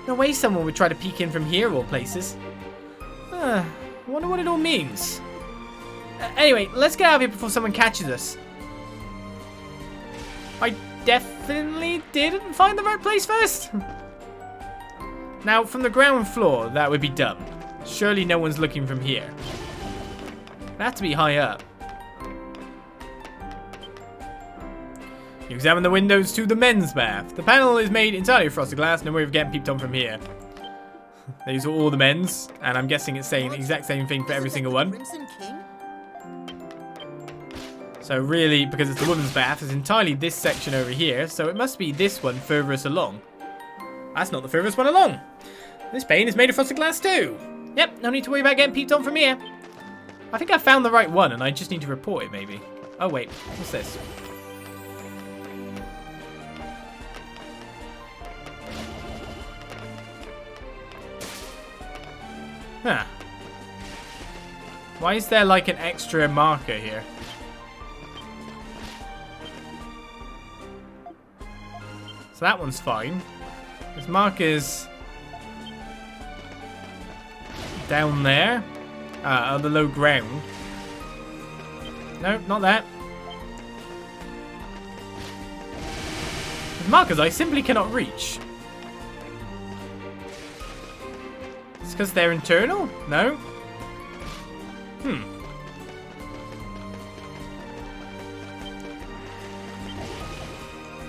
No way someone would try to peek in from here of all places. I wonder what it all means. Anyway, let's get out of here before someone catches us. I definitely didn't find the right place first. Now, from the ground floor, that would be dumb. Surely no one's looking from here. It'd have to be high up. You examine the windows to the men's bath. The panel is made entirely of frosted glass. No way of getting peeped on from here. These are all the men's, and I'm guessing it's saying the exact same thing for every single one. So really, because it's the women's bath, it's entirely this section over here, so it must be this one furthest along. That's not the furthest one along. This pane is made of frosted glass too. Yep, no need to worry about getting peeped on from here. I think I found the right one, and I just need to report it maybe. Oh wait, what's this? Huh. Why is there like an extra marker here? So that one's fine. This marker's down there. On the low ground. No, not that. The markers I simply cannot reach. It's because they're internal? No?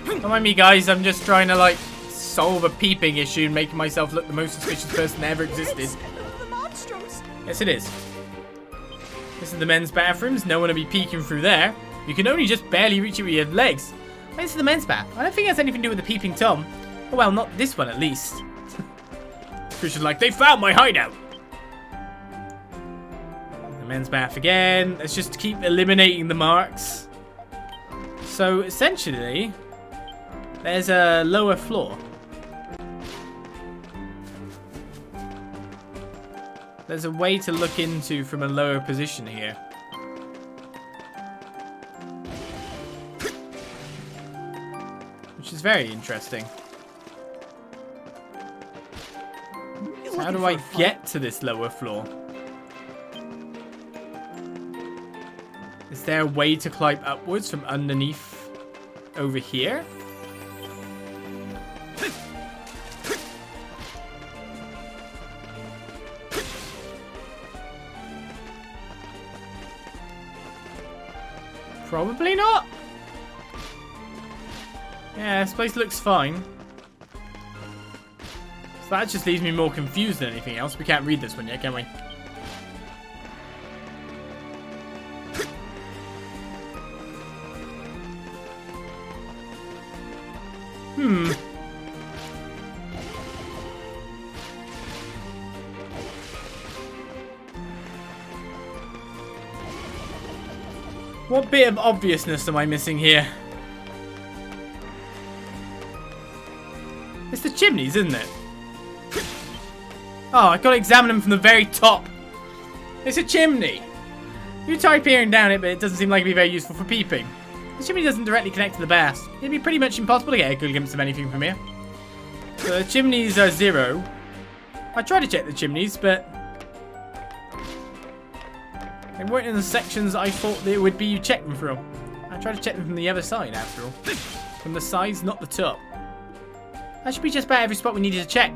Don't mind me, guys. I'm just trying to, like, solve a peeping issue and making myself look the most suspicious person that ever existed. Yes, it is. This is the men's bathrooms. No one will be peeking through there. You can only just barely reach it with your legs. This is the men's bath. I don't think it has anything to do with the peeping Tom. Oh, well, not this one, at least. Christian's like, they found my hideout. men's bath again. Let's just keep eliminating the marks. So essentially, there's a lower floor. There's a way to look into from a lower position here. Which is very interesting. So how do I get to this lower floor? Is there a way to climb upwards from underneath over here? Probably not. Yeah, this place looks fine. So that just leaves me more confused than anything else. We can't read this one yet, can we? What bit of obviousness am I missing here? It's the chimneys, isn't it? Oh, I gotta examine them from the very top. It's a chimney. You try peering down it, but it doesn't seem like it'd be very useful for peeping. The chimney doesn't directly connect to the baths. It'd be pretty much impossible to get a good glimpse of anything from here. So the chimneys are 0. I tried to check the chimneys, but they weren't in the sections I thought they would be you check them from. I tried to check them from the other side, after all. From the sides, not the top. That should be just about every spot we needed to check.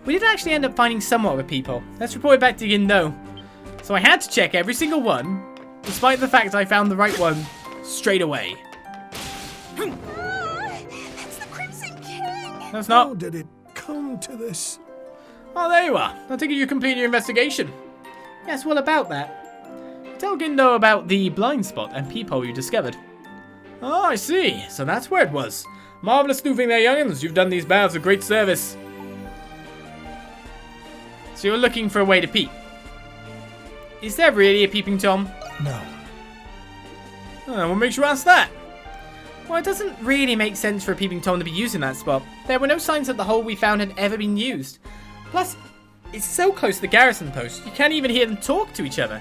We did actually end up finding somewhat of a peephole. Let's report it back to Gindo. So I had to check every single one, despite the fact I found the right one straight away. It's the Crimson King! No, it's not. How did it come to this? Oh, there you are. I think you completed your investigation. Yes, what about that? Tell Gindo about the blind spot and peephole you discovered. Oh, I see. So that's where it was. Marvelous snooping there, young'uns. You've done these baths a great service. So you're looking for a way to peep. Is there really a peeping Tom? No. Oh, what makes you ask that? Well, it doesn't really make sense for a peeping Tom to be used in that spot. There were no signs that the hole we found had ever been used. Plus, it's so close to the garrison post, you can't even hear them talk to each other.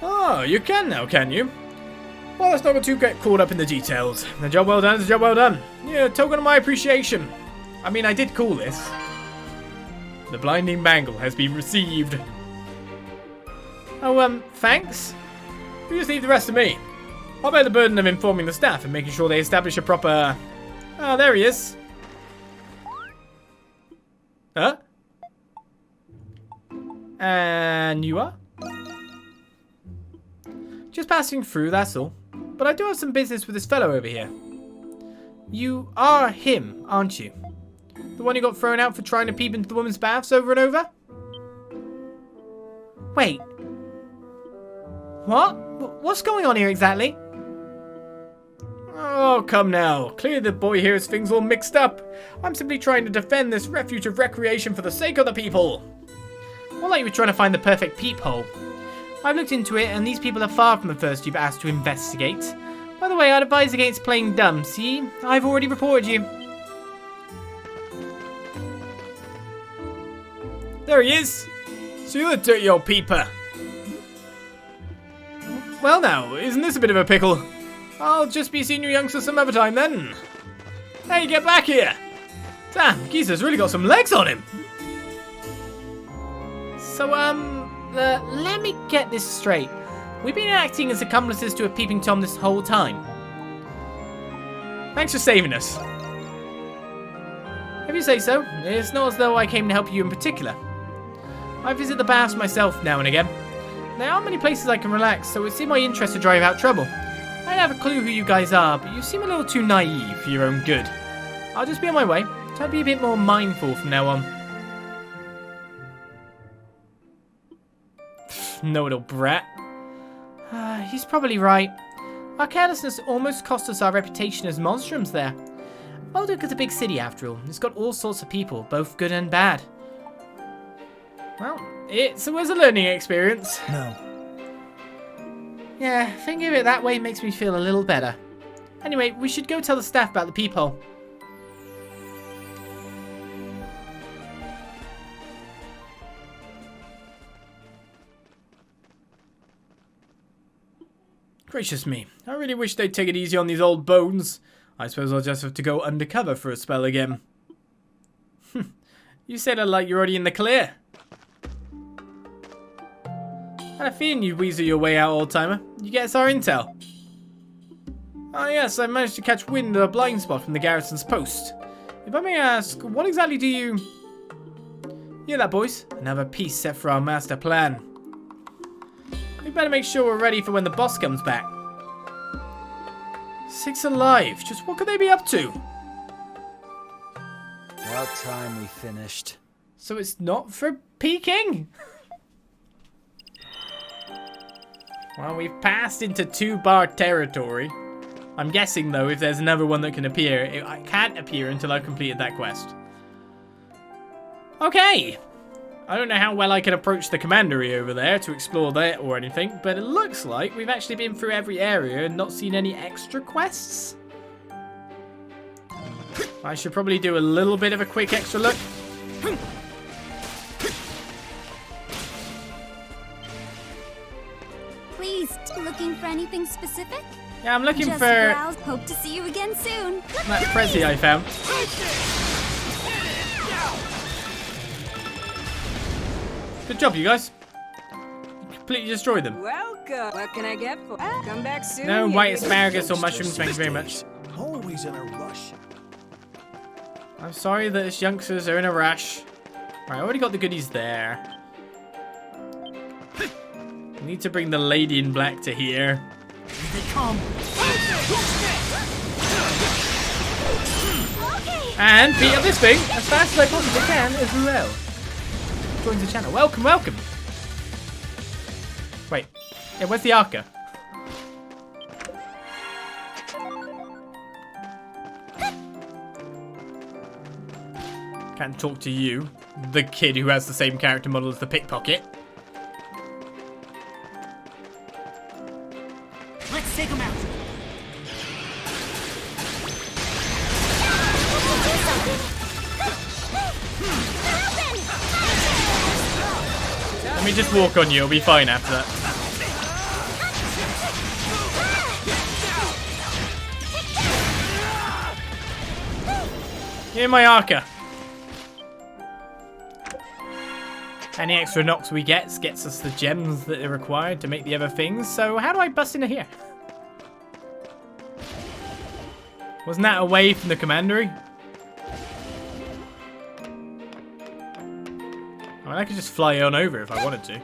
Oh, you can now, can you? Well, let's not get caught up in the details. The job well done is a job well done. Yeah, token of my appreciation. I mean, I did call this. The blinding bangle has been received. Oh, thanks. You just leave the rest to me. I'll bear the burden of informing the staff and making sure they establish a proper... Oh, there he is. Huh? And you are? Just passing through, that's all. But I do have some business with this fellow over here. You are him, aren't you? The one who got thrown out for trying to peep into the women's baths over and over? Wait. What? What's going on here exactly? Oh, come now. Clearly the boy here has things all mixed up. I'm simply trying to defend this refuge of recreation for the sake of the people. More like you were trying to find the perfect peephole. I've looked into it, and these people are far from the first you've asked to investigate. By the way, I'd advise against playing dumb. See? I've already reported you. There he is. So you're the dirty old peeper. Well now, isn't this a bit of a pickle? I'll just be seeing you youngsters some other time then. Hey, get back here. Damn, Geezer's really got some legs on him. So, let me get this straight. We've been acting as accomplices to a peeping Tom this whole time. Thanks for saving us. If you say so, it's not as though I came to help you in particular. I visit the baths myself now and again. There aren't many places I can relax, so it's in my interest to drive out trouble. I don't have a clue who you guys are, but you seem a little too naive for your own good. I'll just be on my way. Try to be a bit more mindful from now on. No little brat. He's probably right. Our carelessness almost cost us our reputation as monstrums there. Balduq is a big city after all. It's got all sorts of people, both good and bad. Well, it was a learning experience. No. Yeah, thinking of it that way makes me feel a little better. Anyway, we should go tell the staff about the peephole. Gracious me, I really wish they'd take it easy on these old bones. I suppose I'll just have to go undercover for a spell again. You said it like you're already in the clear. I had a feeling you'd weasel your way out, old-timer. You get us our intel. Ah yes, I managed to catch wind of a blind spot from the garrison's post. If I may ask, what exactly do you... Hear that, boys? Another piece set for our master plan. We better make sure we're ready for when the boss comes back. 6 alive. Just what could they be up to? About time we finished. So it's not for peeking? Well, we've passed into 2-bar territory. I'm guessing, though, if there's another one that can appear, it can't appear until I've completed that quest. Okay. I don't know how well I can approach the commandery over there to explore that or anything, but it looks like we've actually been through every area and not seen any extra quests. I should probably do a little bit of a quick extra look. Please, looking for anything specific? Yeah, I'm looking Just for browse. Hope to see you again soon. that Prezi I found. Good job, you guys. Completely destroyed them. Welcome. What can I get for? Come back soon. No white asparagus or mushrooms, thank you very much. Always in a rush. I'm sorry that us youngsters are in a rush. Right, I already got the goodies there. Need to bring the lady in black to here. Here they come. And beat up this thing as fast as I possibly can as well. Joins the channel. Welcome, welcome. Wait. Yeah, where's the Arca? Can't talk to you, the kid who has the same character model as the pickpocket. Let's take them out. Let me just walk on you, it'll be fine after that. Here's my Arca. Any extra Nox we gets us the gems that are required to make the other things. So how do I bust into here? Wasn't that away from the commandery? I mean, I could just fly on over if I wanted to.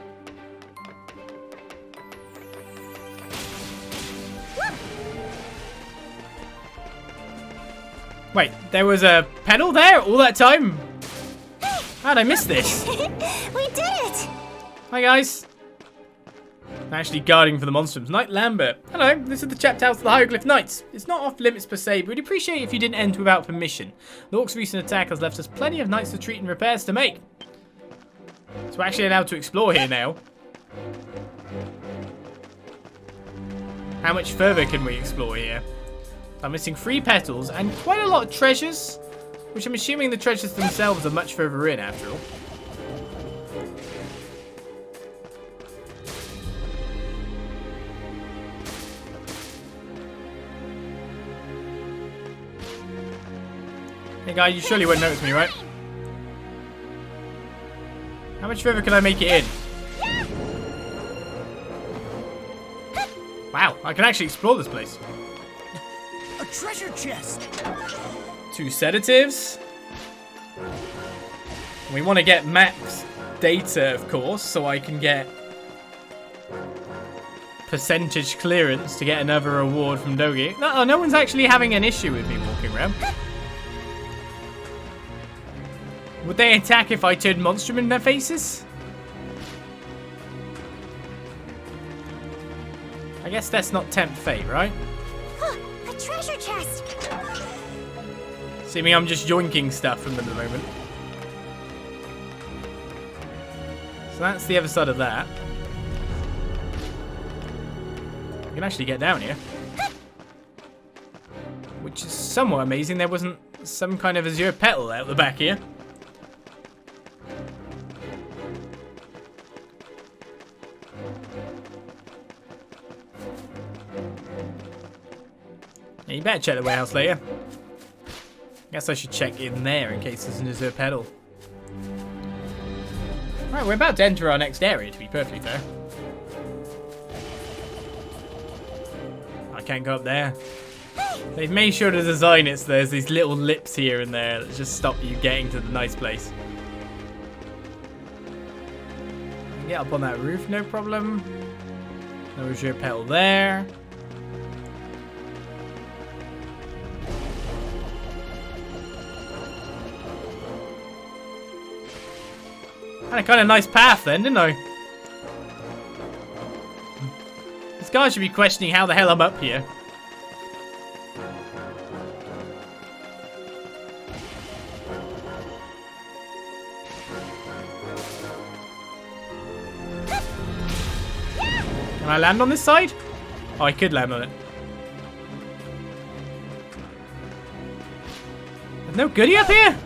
Wait, there was a pedal there all that time? How'd I miss this? We did it! Hi guys. I'm actually guarding for the monstrums. Knight Lambert. Hello, this is the chapter house of the Hieroglyph Knights. It's not off limits per se, but we'd appreciate if you didn't enter without permission. The Orc's recent attack has left us plenty of knights to treat and repairs to make. So we're actually allowed to explore here now. How much further can we explore here? I'm missing 3 petals and quite a lot of treasures, which I'm assuming the treasures themselves are much further in after all. Hey guy, you surely won't notice me, right? How much further can I make it in? Wow, I can actually explore this place. A treasure chest. 2 sedatives. We want to get max data, of course, so I can get percentage clearance to get another reward from Dogi. No one's actually having an issue with me walking around. Would they attack if I turned Monstrum in their faces? I guess that's not tempt fate, right? A treasure chest! See me, I'm just yoinking stuff from them at the moment. So that's the other side of that. I can actually get down here. Which is somewhat amazing. There wasn't some kind of azure petal out the back here. Yeah, you better check the warehouse later. Guess I should check in there in case there's an azure petal. Right, we're about to enter our next area, to be perfectly fair. I can't go up there. They've made sure to design it so there's these little lips here and there that just stop you getting to the nice place. Get up on that roof, no problem. No azure petal there. Had a kind of nice path then, didn't I? This guy should be questioning how the hell I'm up here. Can I land on this side? Oh, I could land on it. There's no goodie up here?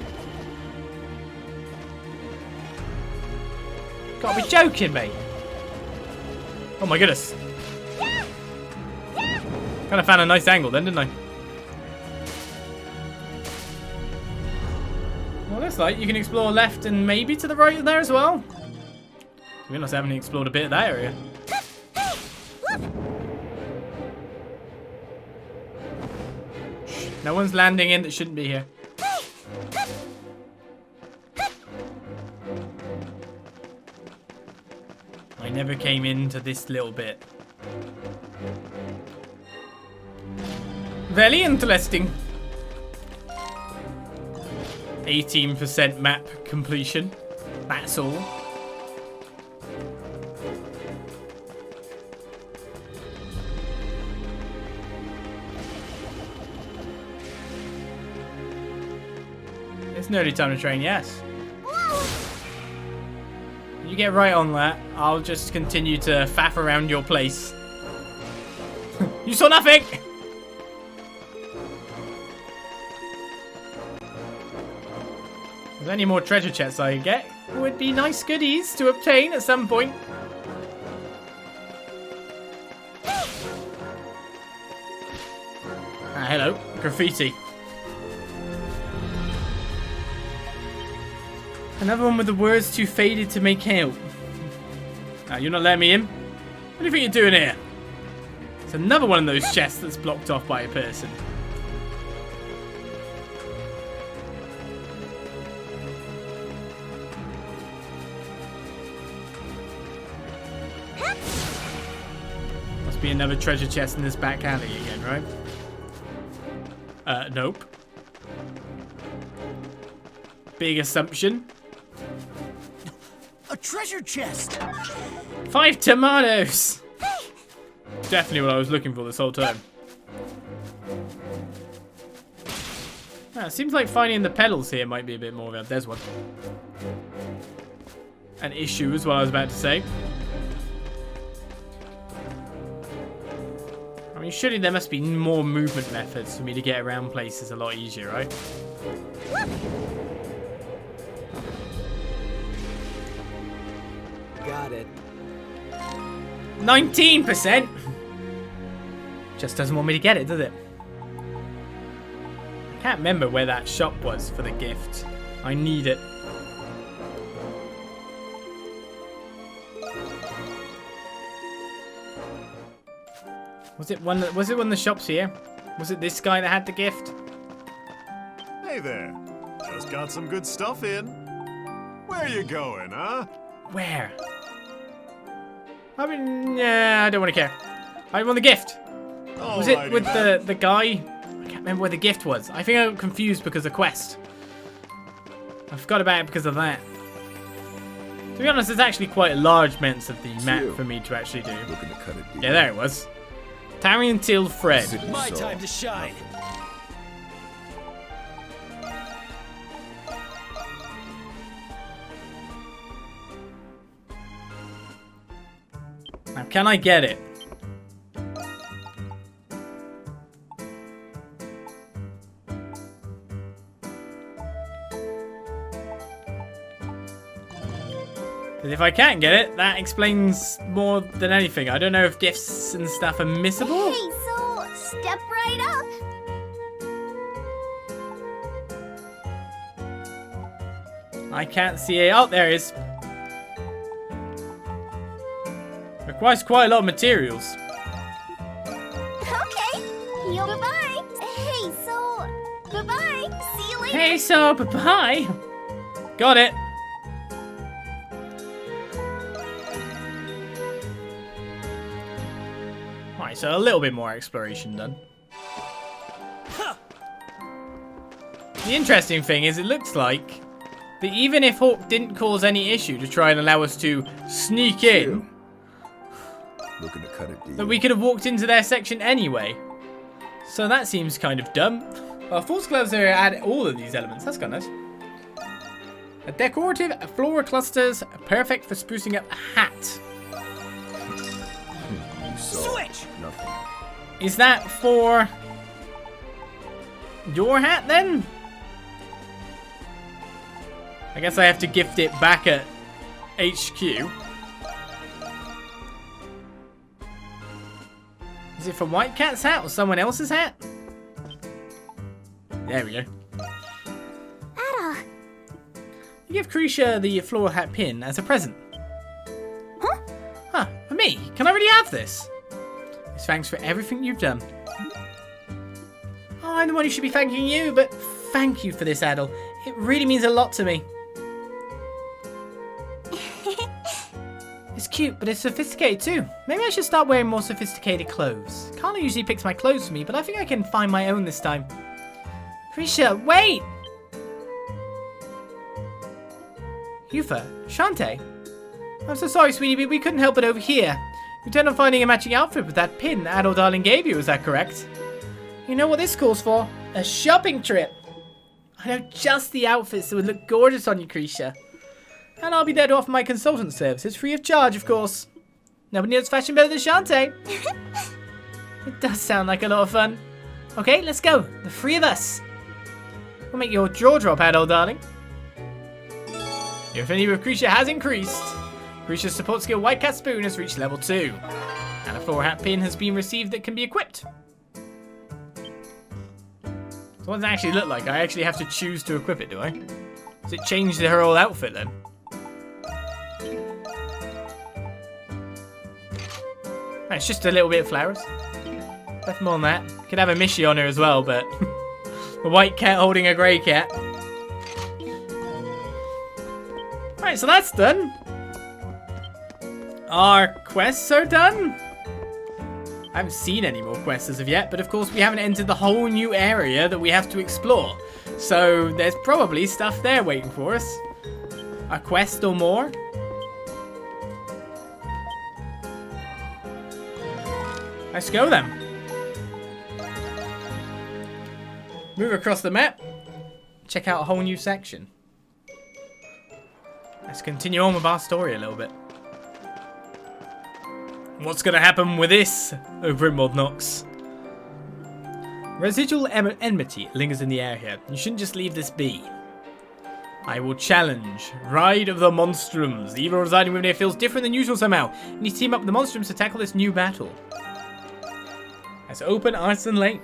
Gotta be joking me. Oh my goodness. Kind of found a nice angle then, didn't I? Well, looks like you can explore left and maybe to the right there as well. We must haven't explored a bit of that area. No one's landing in that shouldn't be here. I never came into this little bit. Very interesting. 18% map completion. That's all. It's nearly time to train, yes. You get right on that. I'll just continue to faff around your place. You saw nothing! If there's any more treasure chests I get, it would be nice goodies to obtain at some point. Ah, hello. Graffiti. Another one with the words too faded to make out. Ah, you're not letting me in? What do you think you're doing here? It's another one of those chests that's blocked off by a person. Must be another treasure chest in this back alley again, right? Nope. Big assumption. A treasure chest! 5 tomatoes! Definitely what I was looking for this whole time. Ah, it seems like finding the pedals here might be a bit more of a... There's one. An issue is what I was about to say. I mean, surely there must be more movement methods for me to get around places a lot easier, right? Got it. 19%! Just doesn't want me to get it, does it? I can't remember where that shop was for the gift. I need it. Was it one of the shops here? Was it this guy that had the gift? Hey there. Just got some good stuff in. Where you going, huh? Where? I mean, yeah, I don't want to care. I want the gift. Was it with the guy? I can't remember where the gift was. I think I got confused because of quest. I forgot about it because of that. To be honest, there's actually quite a large amounts of the map for me to actually do. Looking to cut it deep. Yeah, there it was. Tarry until Fred. My time to shine. Now, can I get it? Because if I can't get it, that explains more than anything. I don't know if gifts and stuff are missable. Hey, so step right up. I can't see it. Oh, there it is. Requires quite a lot of materials. Okay. Yo, bye-bye. Hey, so bye-bye. See you later. Hey, so bye-bye. Got it. Right, so a little bit more exploration done. The interesting thing is it looks like that even if Hawk didn't cause any issue to try and allow us to sneak in, Looking to cut it deep. that we could have walked into their section anyway. So that seems kind of dumb. False gloves are add all of these elements. That's kind of nice. A decorative floral clusters, perfect for sprucing up a hat. You saw Switch! nothing. Is that for your hat then? I guess I have to gift it back at HQ. Is it for White Cat's hat or someone else's hat? There we go. Adol. You give Krisha the floral hat pin as a present. Huh? Huh, for me? Can I really have this? It's thanks for everything you've done. Oh, I'm the one who should be thanking you, but thank you for this, Adol. It really means a lot to me. It's cute, but it's sophisticated too. Maybe I should start wearing more sophisticated clothes. Carla usually picks my clothes for me, but I think I can find my own this time. Krisha, wait! Yufa, Shantae. I'm so sorry, sweetie, but we couldn't help it over here. You intend on finding a matching outfit with that pin Adol darling gave you, is that correct? You know what this calls for? A shopping trip. I know just the outfits that would look gorgeous on you, Krisha. And I'll be there to offer my consultant services free of charge, of course. Nobody knows fashion better than Shantae. It does sound like a lot of fun. Okay, let's go. The three of us. We'll make your jaw drop, Adol, darling. Your affinity with Krisha has increased. Krisha's support skill White Cat Spoon has reached level 2. And a floor hat pin has been received that can be equipped. So what does it actually look like? I actually have to choose to equip it, do I? Does it change her whole outfit then? It's just a little bit of flowers. Nothing more than that. Could have a Mishi on her as well, but a white cat holding a grey cat. Right, so that's done. Our quests are done. I haven't seen any more quests as of yet, but of course we haven't entered the whole new area that we have to explore. So there's probably stuff there waiting for us. A quest or more. Let's go then. Move across the map. Check out a whole new section. Let's continue on with our story a little bit. What's going to happen with this over in Nox? Residual enmity lingers in the air here. You shouldn't just leave this be. I will challenge. Ride of the Monstrums. The evil residing within here feels different than usual somehow. You need to team up with the Monstrums to tackle this new battle. Let's open Arson Lane.